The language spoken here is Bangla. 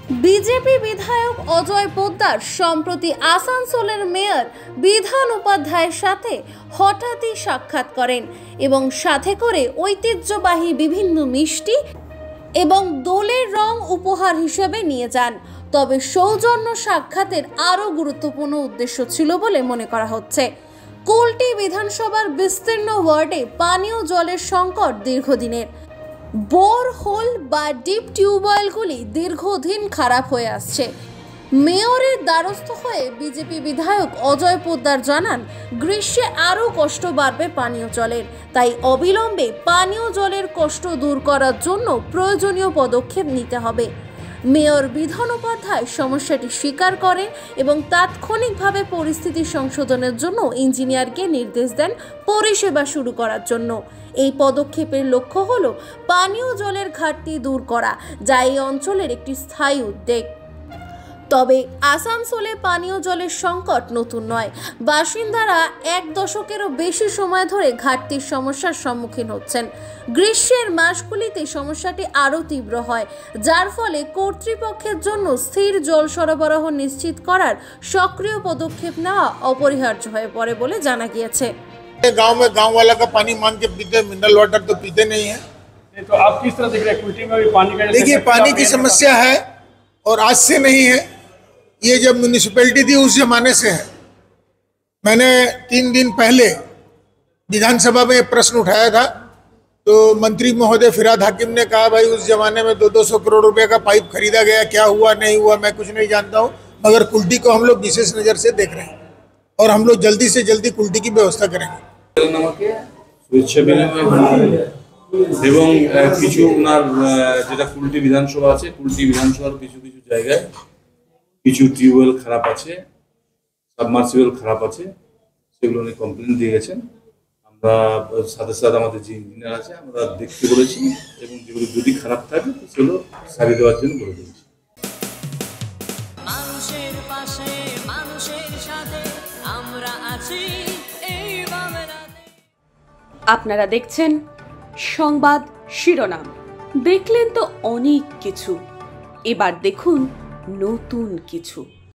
বিজেপি বিধায়ক অজয় পোদ্দার সম্প্রতি আসানসোলের মেয়র বিধান উপাধ্যায়ের সাথে হঠাৎই সাক্ষাৎ করেন এবং সাথে করে ঐতিহ্যবাহী বিভিন্ন মিষ্টি এবং দোলের রং উপহার হিসেবে নিয়ে যান। তবে সৌজন্য সাক্ষাতের আরও গুরুত্বপূর্ণ উদ্দেশ্য ছিল বলে মনে করা হচ্ছে। কুলটি বিধানসভার বিস্তীর্ণ ওয়ার্ডে পানীয় জলের সংকট দীর্ঘদিনের। বোরহোল বা ডিপ টিউবওয়েলগুলি দীর্ঘদিন খারাপ হয়ে আসছে। মেয়রের দ্বারস্থ হয়ে বিজেপি বিধায়ক অজয় পোদ্দার জানান, গ্রীষ্মে আরও কষ্ট বাড়বে পানীয় জলের, তাই অবিলম্বে পানীয় জলের কষ্ট দূর করার জন্য প্রয়োজনীয় পদক্ষেপ নিতে হবে। মেয়র বিধান উপাধ্যায় সমস্যাটি স্বীকার করেন এবং তাৎক্ষণিকভাবে পরিস্থিতি সংশোধনের জন্য ইঞ্জিনিয়ারকে নির্দেশ দেন পরিষেবা শুরু করার জন্য। এই পদক্ষেপের লক্ষ্য হল পানীয় জলের ঘাটতি দূর করা, যা এই অঞ্চলের একটি স্থায়ী উদ্যোগ। তবে আসানসোলে পানীয় জলের সংকট নতুন নয়। বাসিন্দারা এক দশকেরও বেশি সময় ধরে ঘাটতির সমস্যার সম্মুখীন হচ্ছেন। গ্রীষ্মের মাসগুলিতে সমস্যাটি আরও তীব্র হয়, যার ফলে কর্তৃপক্ষের জন্য স্থির জল সরবরাহ নিশ্চিত করার সক্রিয় পদক্ষেপ নেওয়া অপরিহার্য হয়ে পড়ে বলে জানা গিয়েছে। गांव में गांव वाला का पानी मान के पीते, मिनरल वाटर तो पीते नहीं है। तो आप किस तरह देख रहे हैं कुल्टी में भी पानी का? देखिए, पानी की समस्या है और आज से नहीं है, ये जब म्यूनिसिपैलिटी थी उस जमाने से है। मैंने 3 दिन पहले विधानसभा में प्रश्न उठाया था, तो मंत्री महोदय फिराद हाकिम ने कहा, भाई उस जमाने में 200 करोड़ रुपए का पाइप खरीदा गया, क्या हुआ नहीं हुआ मैं कुछ नहीं जानता हूँ, मगर कुल्टी को हम लोग विशेष नज़र से देख रहे हैं और हम लोग जल्दी से जल्दी कुल्टी की व्यवस्था करेंगे। এবং কিছু ওনার যেটা কুলটি বিধানসভা আছে, কুলটি বিধানসভার কিছু কিছু জায়গায় কিছু টিউবওয়েল খারাপ আছে, সাবমার্সিবল খারাপ আছে, সেগুলো উনি কমপ্লেন দিয়ে গেছেন। আমরা সাথে সাথে আমাদের যে ইঞ্জিনিয়ার আছে আমরা দেখতে বলেছি এবং যেগুলো যদি খারাপ থাকে সেগুলো সারিয়ে দেওয়ার জন্য বলে দিয়েছি। মানুষের পাশে মানুষের সাথে আমরা আছি এই বাংলাতে। আপনারা দেখছেন সংবাদ শিরোনাম। দেখলেন তো অনেক কিছু, এবার দেখুন নতুন কিছু।